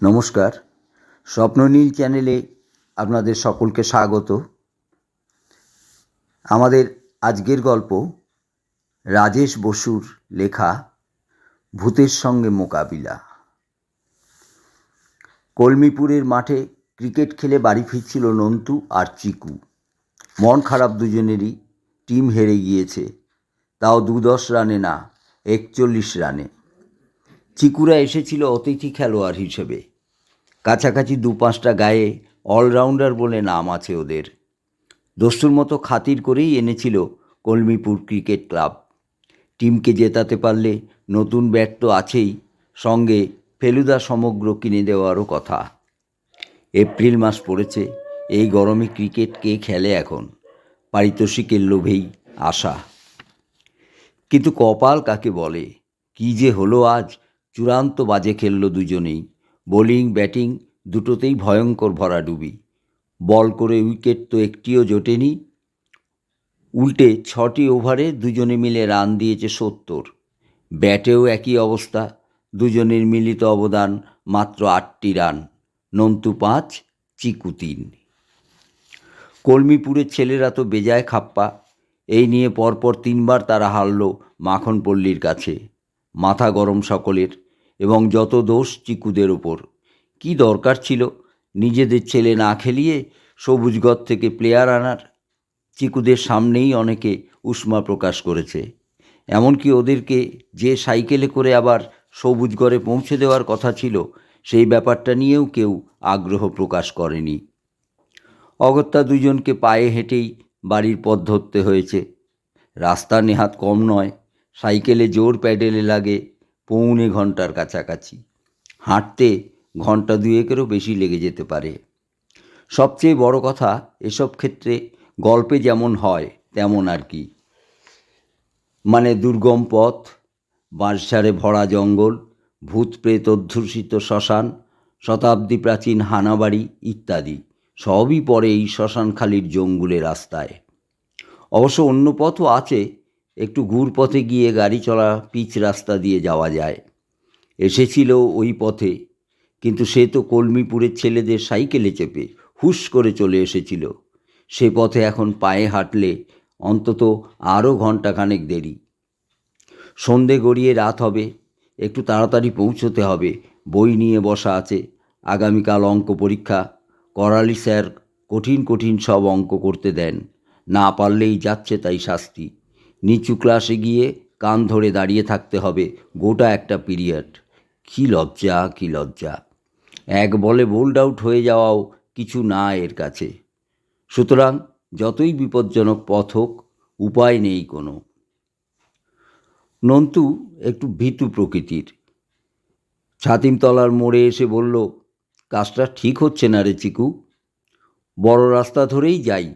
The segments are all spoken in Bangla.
নমস্কার, স্বপ্ননীল চ্যানেলে আপনাদের সকলকে স্বাগত। আমাদের আজকের গল্প রাজেশ বসুর লেখা ভূতের সঙ্গে মোকাবিলা। কলমিপুরের মাঠে ক্রিকেট খেলে বাড়ি ফিরছিল নন্তু আর চিকু। মন খারাপ দুজনেরই, টিম হেরে গিয়েছে, তাও 2-10 রানে না, 41 রানে। চিকুরা এসেছিল অতিথি খেলোয়াড় হিসেবে। কাছাকাছি 2-5টা গায়ে অলরাউন্ডার বলে নাম আছে ওদের। দস্যুর মতো খাতির করেই এনেছিল কলমিপুর ক্রিকেট ক্লাব। টিমকে জেতাতে পারলে নতুন ব্যাট তো আছেই, সঙ্গে ফেলুদা সমগ্র কিনে দেওয়ারও কথা। এপ্রিল মাস পড়েছে, এই গরমে ক্রিকেট কে খেলে এখন? পারিতোষিকের লোভেই আশা। কিন্তু কপাল কাকে বলে, কী যে হলো আজ! চূড়ান্ত বাজে খেলল দুজনেই। বোলিং ব্যাটিং দুটোতেই ভয়ঙ্কর ভরাডুবি। বল করে উইকেট তো একটিও জোটেনি, উল্টে 6টি ওভারে দুজনে মিলে রান দিয়েছে 70। ব্যাটেও একই অবস্থা, দুজনের মিলিত অবদান মাত্র 8টি রান। নন্তু 5, চিকু 3। কলমিপুরের ছেলেরা তো বেজায় খাপ্পা। এই নিয়ে পরপর 3বার তারা হারল মাখনপল্লীর কাছে। মাথা গরম সকলের, এবং যত দোষ চিকুদের ওপর। কি দরকার ছিল নিজেদের ছেলে না খেলিয়ে সবুজগড় থেকে প্লেয়ার আনার? চিকুদের সামনেই অনেকে উষ্মা প্রকাশ করেছে। এমনকি ওদেরকে যে সাইকেলে করে আবার সবুজগড়ে পৌঁছে দেওয়ার কথা ছিল, সেই ব্যাপারটা নিয়েও কেউ আগ্রহ প্রকাশ করেনি। অগত্যা দুজনকে পায়ে হেঁটেই বাড়ির পথ ধরতে হয়েছে। রাস্তা নেহাত কম নয়, সাইকেলে জোর প্যাডেলে লাগে 1.25 ঘন্টার কাছাকাছি। হাঁটতে 1-2 ঘন্টারও বেশি লেগে যেতে পারে। সবচেয়ে বড় কথা, এসব ক্ষেত্রে গল্পে যেমন হয় তেমন আর কি। মানে দুর্গম পথ, বাঁশঝাড়ে ভরা জঙ্গল, ভূত প্রেত অধ্যুষিত শ্মশান, শতাব্দী প্রাচীন হানাবাড়ি ইত্যাদি সবই পড়ে এই শ্মশানখালির জঙ্গুলে রাস্তায়। অবশ্য অন্য পথও আছে, একটু ঘুর পথে গিয়ে গাড়ি চলা পিচ রাস্তা দিয়ে যাওয়া যায়। এসেছিল ওই পথে, কিন্তু সে তো কলমিপুরের ছেলেদের সাইকেলে চেপে হুশ করে চলে এসেছিল। সে পথে এখন পায়ে হাঁটলে অন্তত আরও ঘণ্টাখানেক দেরি। সন্ধে গড়িয়ে রাত হবে, একটু তাড়াতাড়ি পৌঁছতে হবে। বই নিয়ে বসা আছে, আগামীকাল অঙ্ক পরীক্ষা। করালি স্যার কঠিন কঠিন সব অঙ্ক করতে দেন, না পারলেই যাচ্ছে তাই শাস্তি। নিচু ক্লাসে গিয়ে কান ধরে দাঁড়িয়ে থাকতে হবে গোটা একটা পিরিয়ড। কী লজ্জা, কী লজ্জা! এক বলে বোল্ড আউট হয়ে যাওয়াও কিছু না এর কাছে। সুতরাং যতই বিপজ্জনক পথ হোক, উপায় নেই কোনো। নন্তু একটু ভীতু প্রকৃতির। ছাতিমতলার মোড়ে এসে বলল, কাজটা ঠিক হচ্ছে না রে চিকু। বড় রাস্তা ধরেই যাই,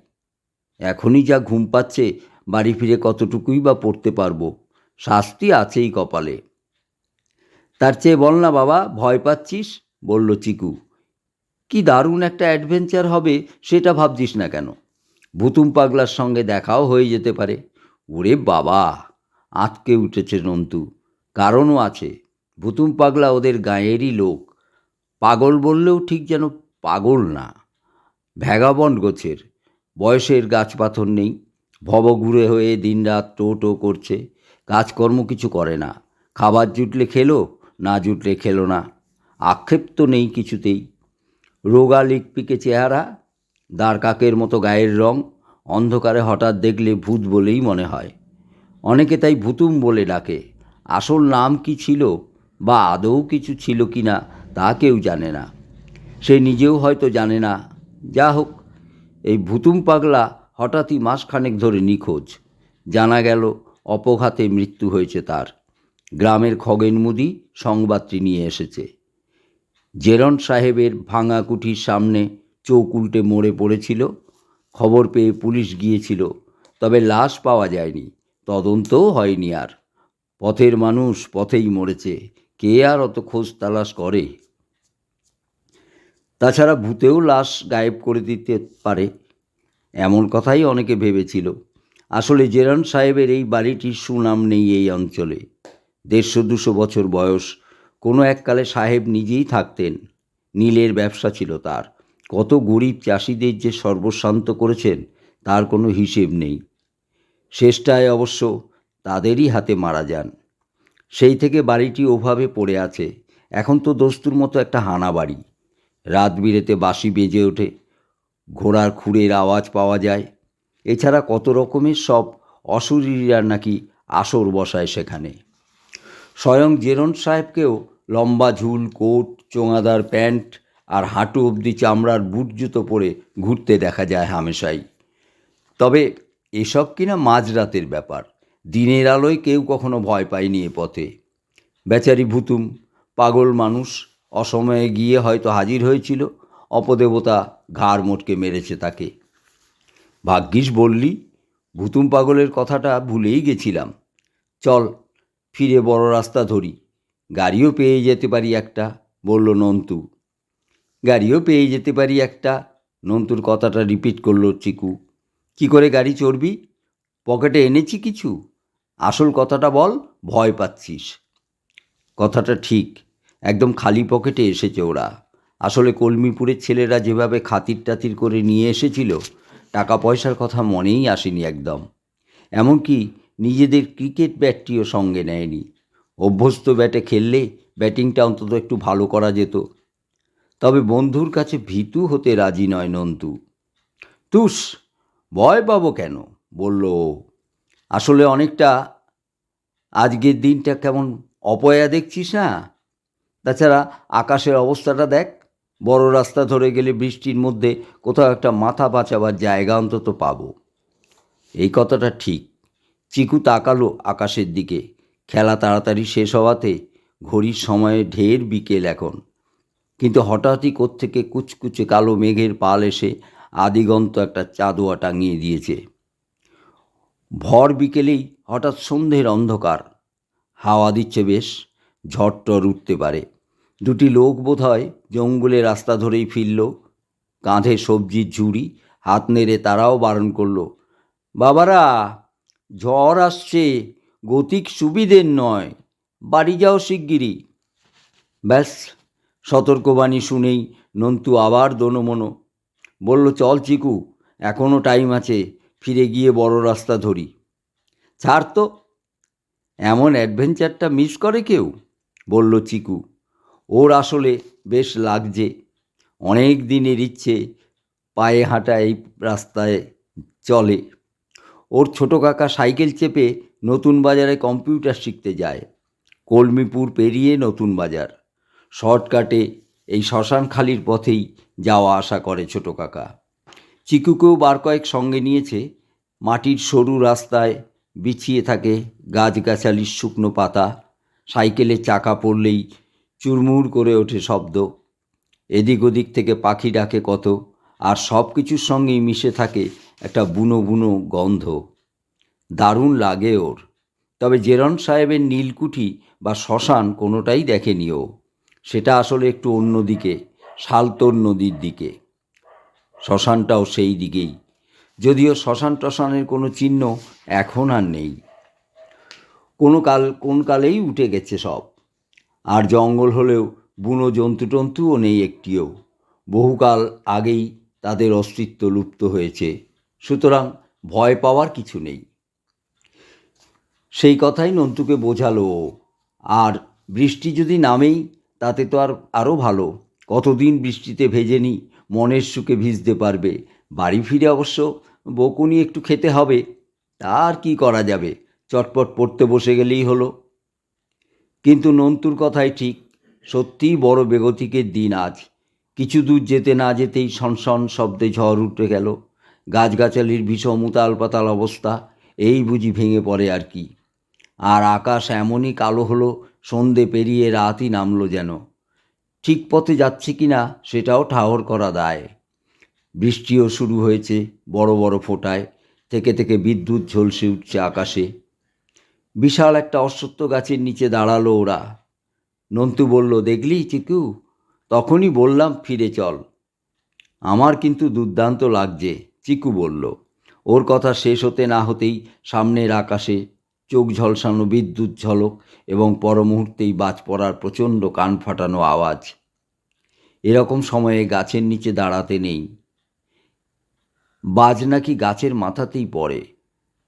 এখনই যা ঘুম পাচ্ছে, বাড়ি ফিরে কতটুকুই বা পড়তে পারবো। শাস্তি আছেই কপালে। তার চেয়ে বল না বাবা, ভয় পাচ্ছিস? বলল চিকু। কি দারুণ একটা অ্যাডভেঞ্চার হবে সেটা ভাবছিস না কেন? ভুতুম পাগলার সঙ্গে দেখাও হয়ে যেতে পারে। ওরে বাবা, আঁতকে উঠেছে নন্তু। কারণও আছে, ভুতুম পাগলা ওদের গাঁয়েরই লোক। পাগল বললেও ঠিক যেন পাগল না, ভ্যাগাবন্ড গোছের। বয়সের গাছপাথর নেই, ভবঘুরে হয়ে দিনরাত টো টো করছে, কাজকর্ম কিছু করে না। খাবার জুটলে খেলো, না জুটলে খেলো না, আক্ষেপ তো নেই কিছুতেই। রোগা লিকপিকে চেহারা, দাঁড় কাকের মতো গায়ের রং, অন্ধকারে হঠাৎ দেখলে ভূত বলেই মনে হয়। অনেকে তাই ভুতুম বলে ডাকে। আসল নাম কি ছিল, বা আদৌ কিছু ছিল কি না, তা কেউ জানে না। সে নিজেও হয়তো জানে না। যা হোক, এই ভুতুম পাগলা হঠাৎই মাসখানেক ধরে নিখোঁজ। জানা গেল অপঘাতে মৃত্যু হয়েছে তার। গ্রামের খগেন মুদি সংবাদটি নিয়ে এসেছে। জেরন সাহেবের ভাঙা কুঠির সামনে চোখ উল্টে মরে পড়েছিল। খবর পেয়ে পুলিশ গিয়েছিল, তবে লাশ পাওয়া যায়নি, তদন্তও হয়নি আর। পথের মানুষ পথেই মরেছে, কে আর অত খোঁজ তালাশ করে? তাছাড়া ভূতেও লাশ গায়েব করে দিতে পারে, এমন কথাই অনেকে ভেবেছিল। আসলে জেরন সাহেবের এই বাড়িটির সুনাম নেই এই অঞ্চলে। 150-200 বছর বয়স, কোনো এককালে সাহেব নিজেই থাকতেন। নীলের ব্যবসা ছিল তার। কত গরিব চাষিদের যে সর্বশান্ত করেছেন তার কোনো হিসেব নেই। শেষটায় অবশ্য তাদেরই হাতে মারা যান। সেই থেকে বাড়িটি ওভাবে পড়ে আছে। এখন তো দস্তুর মতো একটা হানা বাড়ি। রাত বিরেতে বাঁশি বেজে ওঠে, ঘোড়ার খুঁড়ের আওয়াজ পাওয়া যায়। এছাড়া কত রকমের সব অশরীরীরা নাকি আসর বসায় সেখানে। স্বয়ং জেরন সাহেবকেও লম্বা ঝুল, কোট, চোঙাদার প্যান্ট আর হাঁটু অবধি চামড়ার বুট জুতো পরে ঘুরতে দেখা যায় হামেশাই। তবে এসব কিনা মাঝরাতের ব্যাপার। দিনের আলোয় কেউ কখনো ভয় পায়নি এ পথে। বেচারি ভুতুম, পাগল মানুষ অসময়ে গিয়ে হয়তো হাজির হয়েছিল, অপদেবতা ঘাড় মোটকে মেরেছে তাকে। ভাগ্যিস বললি, ভুতুম পাগলের কথাটা ভুলেই গেছিলাম। চল ফিরে বড় রাস্তা ধরি, গাড়িও পেয়ে যেতে পারি একটা, বলল নন্তু। গাড়িও পেয়ে যেতে পারি একটা, নন্তুর কথাটা রিপিট করলো চিকু। কি করে গাড়ি চড়বি? পকেটে এনেছি কিছু? আসল কথাটা বল, ভয় পাচ্ছিস। কথাটা ঠিক, একদম খালি পকেটে এসেছে ওরা। আসলে কলমিপুরের ছেলেরা যেভাবে খাতির টাতির করে নিয়ে এসেছিল, টাকা পয়সার কথা মনেই আসেনি একদম। এমনকি নিজেদের ক্রিকেট ব্যাটটিও সঙ্গে নেয়নি। অভ্যস্ত ব্যাটে খেললে ব্যাটিংটা অন্তত একটু ভালো করা যেত। তবে বন্ধুর কাছে ভীতু হতে রাজি নয় নন্তু। তুস, ভয় পাবো কেন, বলল ও। আসলে অনেকটা আজকের দিনটা কেমন অপয়া দেখছিস না? তাছাড়া আকাশের অবস্থাটা দেখ, বড় রাস্তা ধরে গেলে বৃষ্টির মধ্যে কোথাও একটা মাথা বাঁচাবার জায়গা অন্তত পাবো। এই কথাটা ঠিক। চিকু তাকালো আকাশের দিকে। খেলা তাড়াতাড়ি শেষ হওয়াতে ঘড়ির সময়ে ঢের বিকেল এখন। কিন্তু হঠাৎই কোত্থেকে কুচকুচে কালো মেঘের পাল এসে আদিগন্ত একটা চাঁদোয়া টাঙিয়ে দিয়েছে। ভর বিকেলেই হঠাৎ সন্ধ্যের অন্ধকার। হাওয়া দিচ্ছে বেশ, ঝড়টর উঠতে পারে। দুটি লোক বোধহয় জঙ্গলে রাস্তা ধরেই ফিরল, কাঁধে সবজির ঝুড়ি, হাত নেড়ে তারাও বারণ করল, বাবারা, ঝড় আসছে, গতিক সুবিধের নয়, বাড়ি যাও শিগগিরি। ব্যাস, সতর্কবাণী শুনেই নন্তু আবার দোনোমনো বলল, চল চিকু, এখনও টাইম আছে, ফিরে গিয়ে বড় রাস্তা ধরি। ছাড় তো, এমন অ্যাডভেঞ্চারটা মিস করে কেউ, বলল চিকু। ওর আসলে বেশ লাগছে। অনেক দিনের ইচ্ছে পায়ে হাঁটা এই রাস্তায় চলে। ওর ছোটো কাকা সাইকেল চেপে নতুন বাজারে কম্পিউটার শিখতে যায়। কলমিপুর পেরিয়ে নতুন বাজার শর্টকাটে এই শ্মশানখালির পথেই যাওয়া আসা করে ছোটো কাকা। চিকুকেও বার কয়েক সঙ্গে নিয়েছে। মাটির সরু রাস্তায় বিছিয়ে থাকে গাছগাছালির শুকনো পাতা। সাইকেলের চাকা পড়লেই চুরমুর করে ওঠে শব্দ। এদিক ওদিক থেকে পাখি ডাকে কত, আর সব কিছুর সঙ্গেই মিশে থাকে একটা বুনো বুনো গন্ধ। দারুণ লাগে ওর। তবে জেরন সাহেবের নীলকুঠি বা শ্মশান কোনোটাই দেখেনি ও। সেটা আসলে একটু অন্য দিকে, শালতোর নদীর দিকে। শ্মশানটাও সেই দিকেই, যদিও শ্মশান টশানের কোনো চিহ্ন এখন আর নেই। কোন কালেই উঠে গেছে সব। আর জঙ্গল হলেও বুনো জন্তুটন্তুও নেই একটিও। বহুকাল আগেই তাদের অস্তিত্ব লুপ্ত হয়েছে। সুতরাং ভয় পাওয়ার কিছু নেই। সেই কথাই নন্তুকে বোঝালো ও। আর বৃষ্টি যদি নামেই তাতে তো আরও ভালো। কতদিন বৃষ্টিতে ভেজেনি, মনের সুখে ভিজতে পারবে। বাড়ি ফিরে অবশ্য বকুনি একটু খেতে হবে, তার কি করা যাবে, চটপট পড়তে বসে গেলেই হলো। কিন্তু নন্তুর কথাই ঠিক, সত্যিই বড় বেগতিকের দিন আজ। কিছু দূর যেতে না যেতেই সনসন শব্দে ঝড় উঠে গেল। গাছগাছালির ভীষণ উতাল পাতাল অবস্থা, এই বুঝি ভেঙে পড়ে আর কি। আর আকাশ এমনই কালো হলো, সন্ধে পেরিয়ে রাতই নামলো যেন। ঠিক পথে যাচ্ছে কি না সেটাও ঠাহর করা দায়। বৃষ্টিও শুরু হয়েছে বড় বড় ফোঁটায়, থেকে থেকে বিদ্যুৎ ঝলসে উঠছে আকাশে। বিশাল একটা অশ্বত্থ গাছের নিচে দাঁড়ালো ওরা। নন্তু বলল, দেখলি চিকু, তখনই বললাম ফিরে চল। আমার কিন্তু দুর্দান্ত লাগছে, চিকু বলল। ওর কথা শেষ হতে না হতেই সামনের আকাশে চোখ ঝলসানো বিদ্যুৎ ঝলক এবং পর মুহূর্তেই বাজ পড়ার প্রচণ্ড কান ফাটানো আওয়াজ। এরকম সময়ে গাছের নিচে দাঁড়াতে নেই। বাজ নাকি গাছের মাথাতেই পড়ে।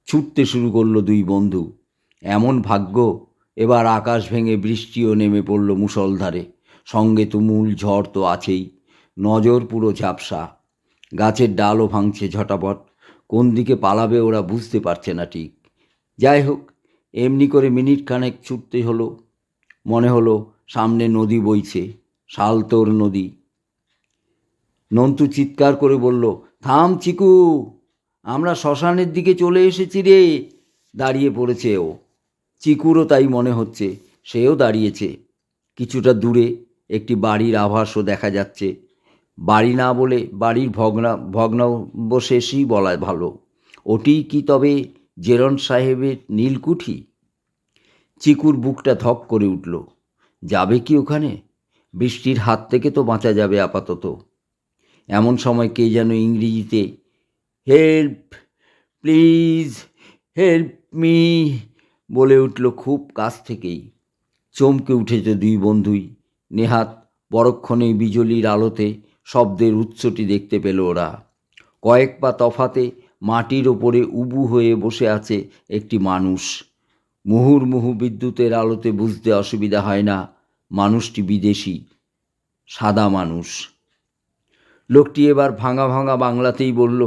ছুটতে শুরু করলো দুই বন্ধু। এমন ভাগ্য, এবার আকাশ ভেঙে বৃষ্টিও নেমে পড়ল মুষলধারে। সঙ্গে তুমুল ঝড় তো আছেই। নজর পুরো ঝাপসা। গাছের ডালও ভাঙছে ঝটাপট। কোন দিকে পালাবে ওরা বুঝতে পারছে না ঠিক। যাই হোক, এমনি করে মিনিট খানেক ছুটতে হলো। মনে হলো সামনে নদী বইছে, শালতোর নদী। নন্তু চিৎকার করে বলল, থাম চিকু, আমরা শ্মশানের দিকে চলে এসেছি রে। দাঁড়িয়ে পড়েছে ও। চিকুরও তাই মনে হচ্ছে, সেও দাঁড়িয়েছে। কিছুটা দূরে একটি বাড়ির আভাসও দেখা যাচ্ছে। বাড়ি না বলে বাড়ির ভগ্নাবশেষই বলা ভালো। ওটি কি তবে জেরন সাহেবের নীলকুঠি? চিকুর বুকটা ধক করে উঠল। যাবে কি ওখানে? বৃষ্টির হাত থেকে তো বাঁচা যাবে আপাতত। এমন সময় কে যেন ইংরেজিতে হেল্প, প্লিজ হেল্প মি বলে উঠল খুব কাছ থেকেই। চমকে উঠেছে দুই বন্ধুই। নেহাত পরক্ষণেই বিজলির আলোতে শব্দের উৎসটি দেখতে পেল ওরা। কয়েক পা তফাতে মাটির ওপরে উবু হয়ে বসে আছে একটি মানুষ। মুহুর্মুহু বিদ্যুতের আলোতে বুঝতে অসুবিধা হয় না মানুষটি বিদেশি, সাদা মানুষ। লোকটি এবার ভাঙা ভাঙা বাংলাতেই বলল,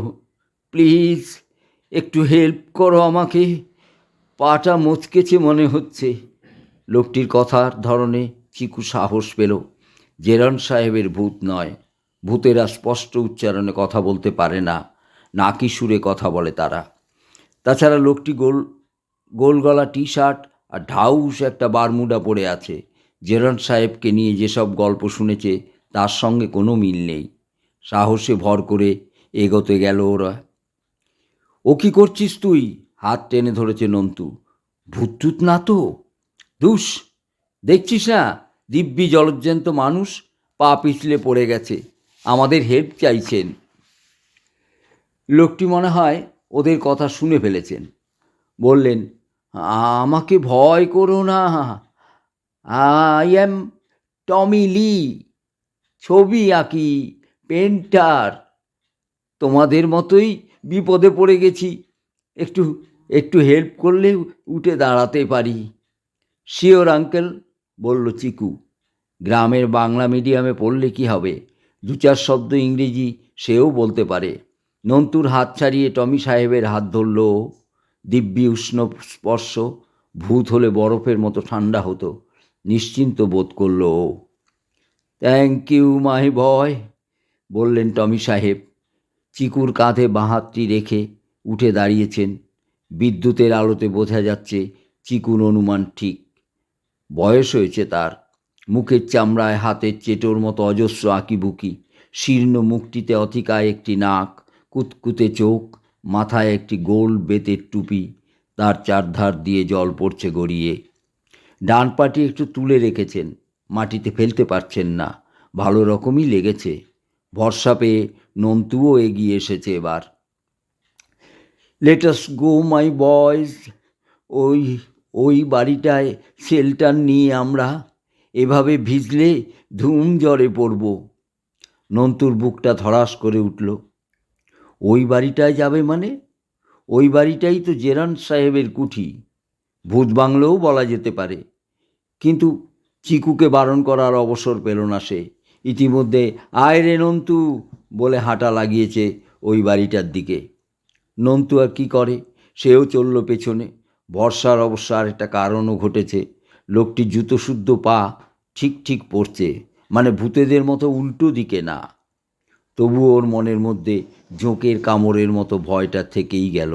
প্লিজ একটু হেল্প করো আমাকে, পাটা মচকেছে মনে হচ্ছে। লোকটির কথার ধরনে চিকু সাহস পেল। জেরন সাহেবের ভূত নয়। ভূতেরা স্পষ্ট উচ্চারণে কথা বলতে পারে না, নাকি সুরে কথা বলে তারা। তাছাড়া লোকটি গোল গলা টি শার্ট আর ঢাউস একটা বারমুডা পরে আছে। জেরন সাহেবকে নিয়ে যেসব গল্প শুনেছে তার সঙ্গে কোনো মিল নেই। সাহসে ভর করে এগোতে গেল ওরা। ও কি করছিস তুই? হাত টেনে ধরেছে নন্তু। ভূতটুত না তো? ধুস, দেখছিস না দিব্যি জলজ্যান্ত মানুষ, পা পিছলে পড়ে গেছে, আমাদের হেল্প চাইছেন। লোকটি মনে হয় ওদের কথা শুনে ফেলেছেন। বললেন, আমাকে ভয় করো না, আই অ্যাম টমি লি, ছবি আঁকি, পেন্টার। তোমাদের মতোই বিপদে পড়ে গেছি, একটু একটু হেল্প করলে উঠে দাঁড়াতে পারি। শিওর আঙ্কেল, বলল চিকু। গ্রামের বাংলা মিডিয়ামে পড়লে কি হবে, দু চার শব্দ ইংরেজি সেও বলতে পারে। নন্তুর হাত ছাড়িয়ে টমি সাহেবের হাত ধরল। দিব্যি উষ্ণ স্পর্শ, ভূত হলে বরফের মতো ঠান্ডা হতো। নিশ্চিন্ত বোধ করল ও। থ্যাংক ইউ মাই বয়, বললেন টমি সাহেব। চিকুর কাঁধে বাঁ হাতটি রেখে উঠে দাঁড়িয়েছেন। বিদ্যুতের আলোতে বোঝা যাচ্ছে চিকুর অনুমান ঠিক। বয়স হয়েছে তার। মুখের চামড়ায় হাতের চেটোর মতো অজস্র আঁকিবুকি। শীর্ণ মুখটিতে অতিকায় একটি নাক, কুতকুতে চোখ, মাথায় একটি গোল বেতের টুপি, তার চারধার দিয়ে জল পড়ছে গড়িয়ে। ডান পাটি একটু তুলে রেখেছেন, মাটিতে ফেলতে পারছেন না, ভালো রকমই লেগেছে। ভরসা পেয়ে নন্তুও এগিয়ে এসেছে এবার। লেট আস গো মাই বয়েজ, ওই ওই বাড়িটায় শেল্টার নিয়ে আমরা, এভাবে ভিজলে ধুম জ্বরে পড়ব। নন্তুর বুকটা ধড়াস করে উঠল। ওই বাড়িটায় যাবে মানে? ওই বাড়িটাই তো জেরান সাহেবের কুঠি, ভূত বাংলোও বলা যেতে পারে। কিন্তু চিকুকে বারণ করার অবসর পেল না সে। ইতিমধ্যে আয় রে নন্তু বলে হাঁটা লাগিয়েছে ওই বাড়িটার দিকে। নন্তু আর কি করে, সেও চলল পেছনে। বর্ষার অবশ্য আর একটা কারণও ঘটেছে। লোকটি জুতোশুদ্ধ পা ঠিক ঠিক পড়ছে, মানে ভূতেদের মতো উল্টো দিকে না। তবু ওর মনের মধ্যে জোঁকের কামড়ের মতো ভয়টা থেকেই গেল।